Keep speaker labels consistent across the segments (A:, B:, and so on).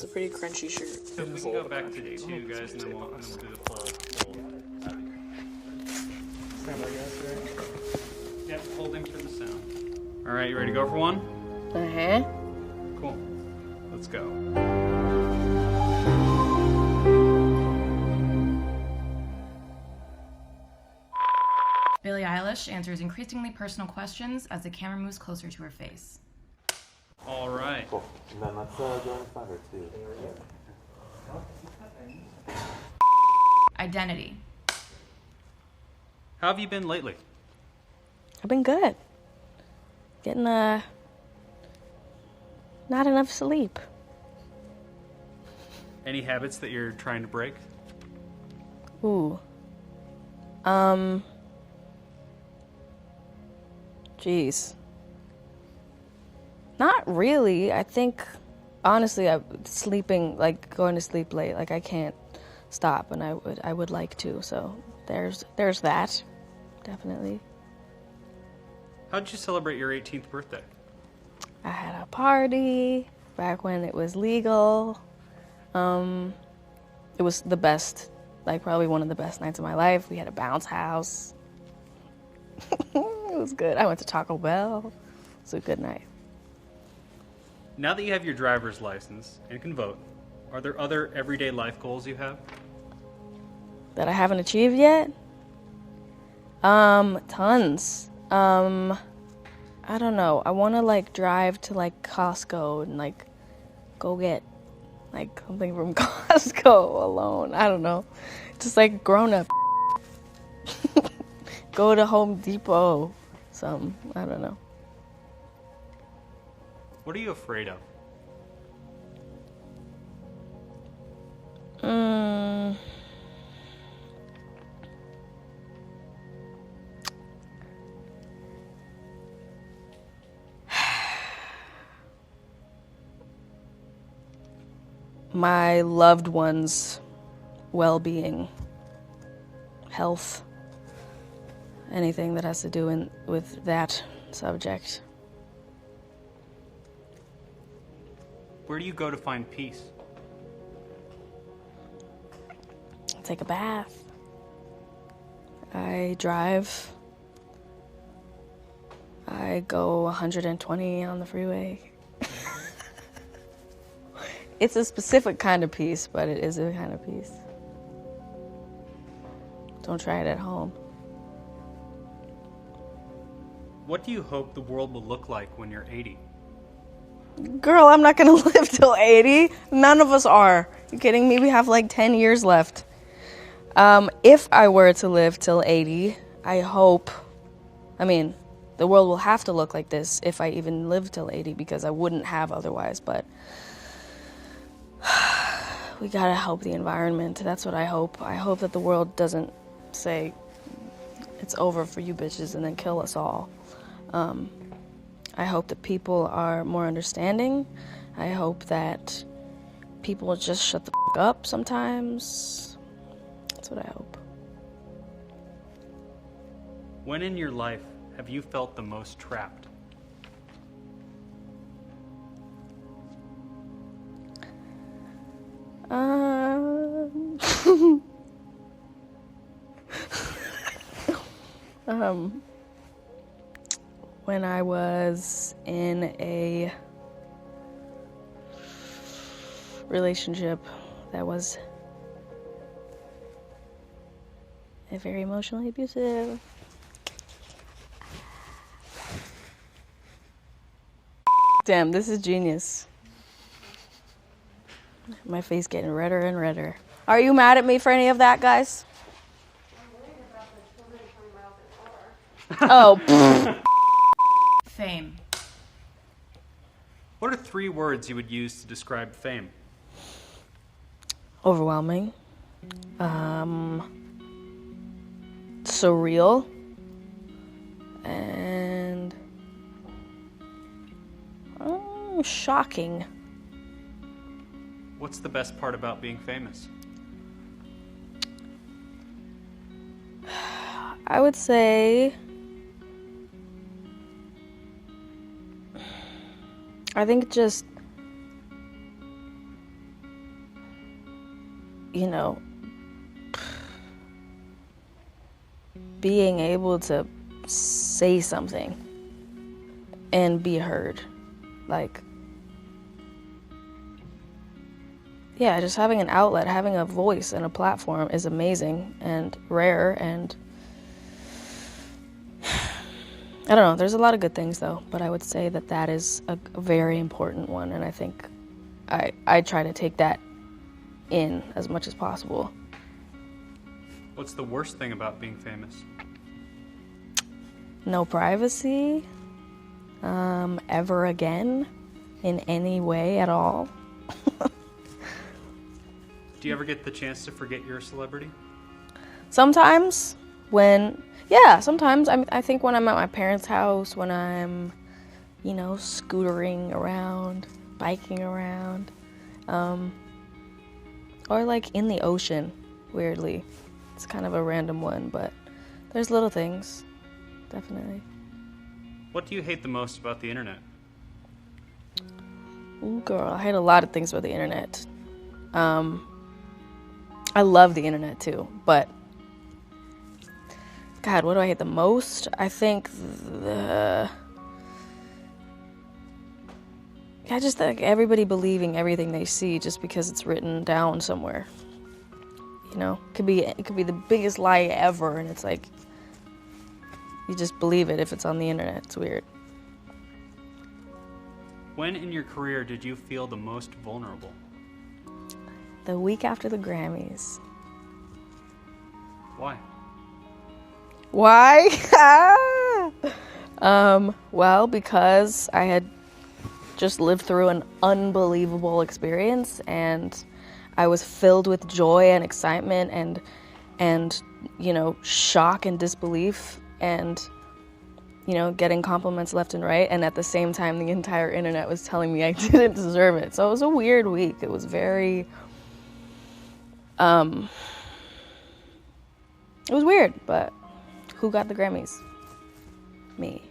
A: a pretty crunchy shirt.
B: So if we can go back to 2, guys, and then we'll do the full.
C: Stand by, guys, right?
B: Yep, holding for the sound. All right, you ready to go for 1? Cool. Let's go.
D: Billie Eilish answers increasingly personal questions as the camera moves closer to her face.
B: All right.
E: Cool. And then let's go in front or two.
D: Identity.
B: How have you been lately?
F: I've been good. Getting not enough sleep.
B: Any habits that you're trying to break?
F: Ooh. Jeez. Not really. I think, honestly, sleeping, like going to sleep late, like I can't stop, and I would like to. So there's that, definitely.
B: How'd you celebrate your 18th birthday?
F: I had a party back when it was legal. It was the best, like probably one of the best nights of my life. We had a bounce house. It was good. I went to Taco Bell. It was a good night.
B: Now that you have your driver's license and can vote, are there other everyday life goals you have?
F: That I haven't achieved yet? Tons. I don't know. I want to like drive to like Costco and like go get like something from Costco alone. I don't know. Just like grown up. Go to Home Depot. I don't know.
B: What are you afraid of?
F: My loved ones' well-being, health, anything that has to do with that subject.
B: Where do you go to find peace?
F: Take a bath. I drive. I go 120 on the freeway. It's a specific kind of peace, but it is a kind of peace. Don't try it at home.
B: What do you hope the world will look like when you're 80?
F: Girl, I'm not gonna live till 80. None of us are. You kidding me? We have like 10 years left. If I were to live till 80, the world will have to look like this if I even live till 80, because I wouldn't have otherwise, but we gotta help the environment. That's what I hope. I hope that the world doesn't say it's over for you bitches and then kill us all. I hope that people are more understanding. I hope that people just shut the f*** up sometimes. That's what I hope.
B: When in your life have you felt the most trapped?
F: When I was in a relationship that was very emotionally abusive. Damn, this is genius. My face getting redder and redder. Are you mad at me for any of that, guys? Oh.
D: Fame.
B: What are 3 words you would use to describe fame?
F: Overwhelming. Surreal. And shocking.
B: What's the best part about being famous?
F: I would say I think just you know, being able to say something and be heard. Like, yeah, just having an outlet, having a voice and a platform is amazing and rare, and I don't know, there's a lot of good things though, but I would say that that is a very important one, and I think I try to take that in as much as possible.
B: What's the worst thing about being famous?
F: No privacy, ever again, in any way at all.
B: Do you ever get the chance to forget you're a celebrity?
F: Sometimes sometimes. I think when I'm at my parents' house, when I'm, you know, scootering around, biking around, or like in the ocean, weirdly. It's kind of a random one, but there's little things, definitely.
B: What do you hate the most about the internet?
F: Ooh, girl, I hate a lot of things about the internet. I love the internet too, but God, what do I hate the most? I think I just think everybody believing everything they see just because it's written down somewhere. You know, it could be the biggest lie ever, and it's like you just believe it if it's on the internet. It's weird.
B: When in your career did you feel the most vulnerable?
F: The week after the Grammys.
B: Why?
F: Well, because I had just lived through an unbelievable experience, and I was filled with joy and excitement and you know, shock and disbelief, and you know, getting compliments left and right, and at the same time the entire internet was telling me I didn't deserve it. So it was a weird week. It was very it was weird, but who got the Grammys? Me.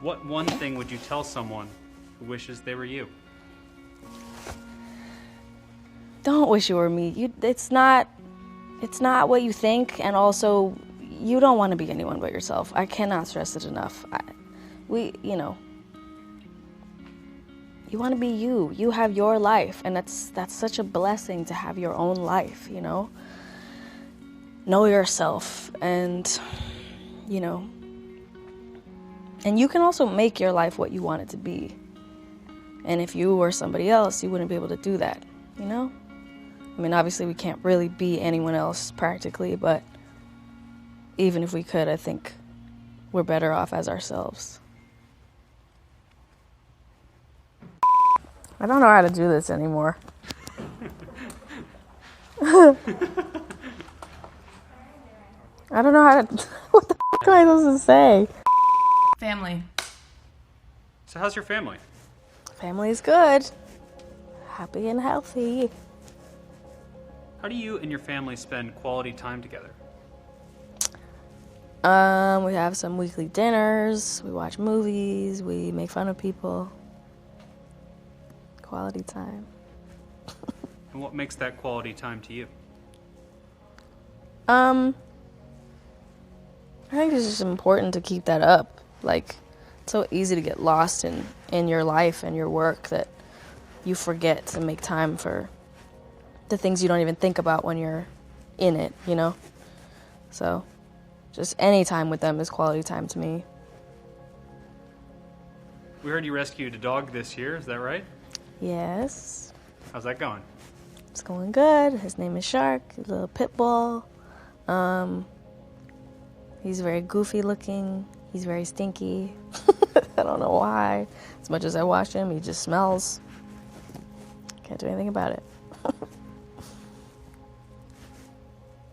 B: What one thing would you tell someone who wishes they were you?
F: Don't wish you were me. It's not what you think, and also you don't want to be anyone but yourself. I cannot stress it enough. You know, you want to be you. You have your life, and that's such a blessing to have your own life, you know? Know yourself, and you know, and you can also make your life what you want it to be. And if you were somebody else, you wouldn't be able to do that, you know? I mean, obviously we can't really be anyone else practically, but even if we could, I think we're better off as ourselves. I don't know how to do this anymore. I don't know how to... What the f*** am I supposed to say?
D: Family.
B: So how's your family?
F: Family's good. Happy and healthy.
B: How do you and your family spend quality time together?
F: We have some weekly dinners, we watch movies, we make fun of people. Quality time.
B: And what makes that quality time to you?
F: I think it's just important to keep that up. Like, it's so easy to get lost in your life and your work that you forget to make time for the things you don't even think about when you're in it, you know? So, just any time with them is quality time to me.
B: We heard you rescued a dog this year, is that right?
F: Yes.
B: How's that going?
F: It's going good. His name is Shark. He's a little pit bull. He's very goofy looking. He's very stinky. I don't know why. As much as I wash him, he just smells. Can't do anything about it.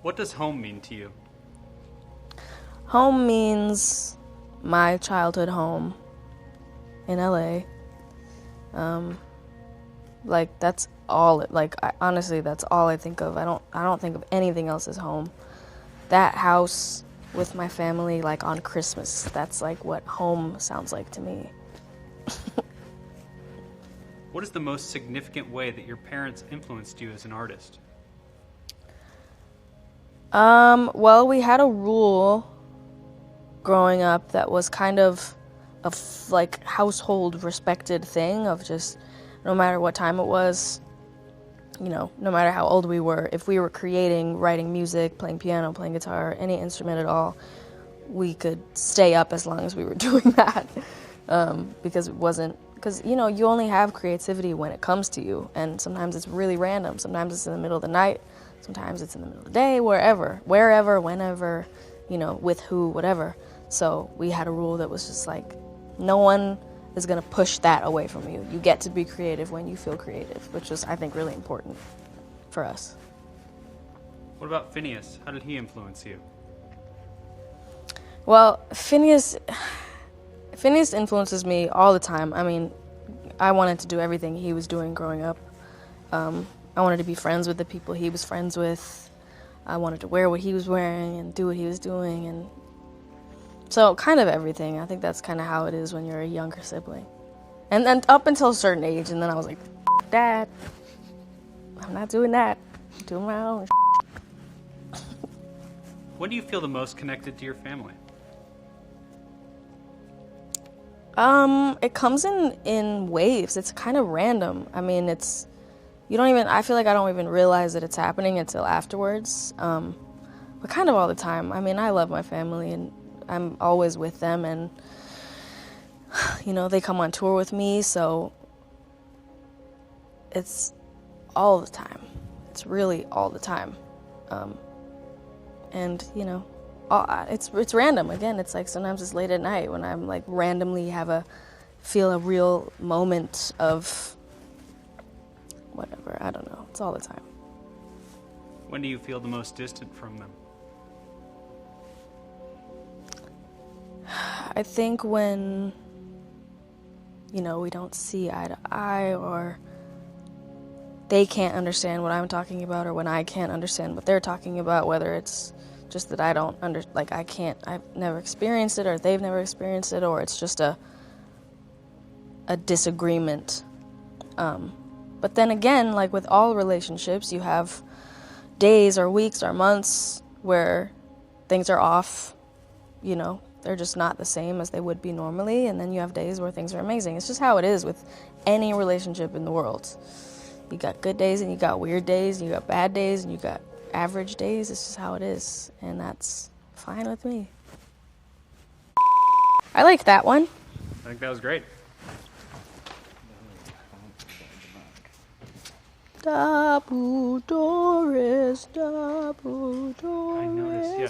B: What does home mean to you?
F: Home means my childhood home in LA. Like, that's all. Honestly, that's all I think of. I don't think of anything else as home. That house with my family, like on Christmas, that's like what home sounds like to me.
B: What is the most significant way that your parents influenced you as an artist?
F: Well, we had a rule growing up that was kind of a like household respected thing of just no matter what time it was, you know, no matter how old we were, if we were creating, writing music, playing piano, playing guitar, any instrument at all, we could stay up as long as we were doing that. Because it wasn't, because, you know, you only have creativity when it comes to you, and sometimes it's really random. Sometimes it's in the middle of the night, sometimes it's in the middle of the day, wherever, whenever, you know, with who, whatever. So we had a rule that was just like, no one is going to push that away from you. You get to be creative when you feel creative, which was, I think, really important for us.
B: What about Phineas? How did he influence you?
F: Well, Phineas influences me all the time. I mean, I wanted to do everything he was doing growing up. I wanted to be friends with the people he was friends with. I wanted to wear what he was wearing and do what he was doing, and so kind of everything. I think that's kind of how it is when you're a younger sibling. And then up until a certain age, and then I was like, Dad, I'm not doing that. I'm doing my own.
B: When do you feel the most connected to your family?
F: It comes in waves. It's kind of random. I mean, I feel like I don't even realize that it's happening until afterwards. But kind of all the time. I mean, I love my family and I'm always with them, and, you know, they come on tour with me, so it's all the time. It's really all the time. And, you know, it's random. Again, it's like sometimes it's late at night when I'm like randomly feel a real moment of whatever. I don't know. It's all the time.
B: When do you feel the most distant from them?
F: I think when, you know, we don't see eye to eye, or they can't understand what I'm talking about, or when I can't understand what they're talking about, whether it's just that I don't I've never experienced it, or they've never experienced it, or it's just a disagreement. But then again, like with all relationships, you have days or weeks or months where things are off, you know, they're just not the same as they would be normally, and then you have days where things are amazing. It's just how it is with any relationship in the world. You got good days, and you got weird days, and you got bad days, and you got average days. It's just how it is, and that's fine with me. I like that one.
B: I think that was great.
F: Dabu Doris, Dabu Doris.
B: I noticed, yeah.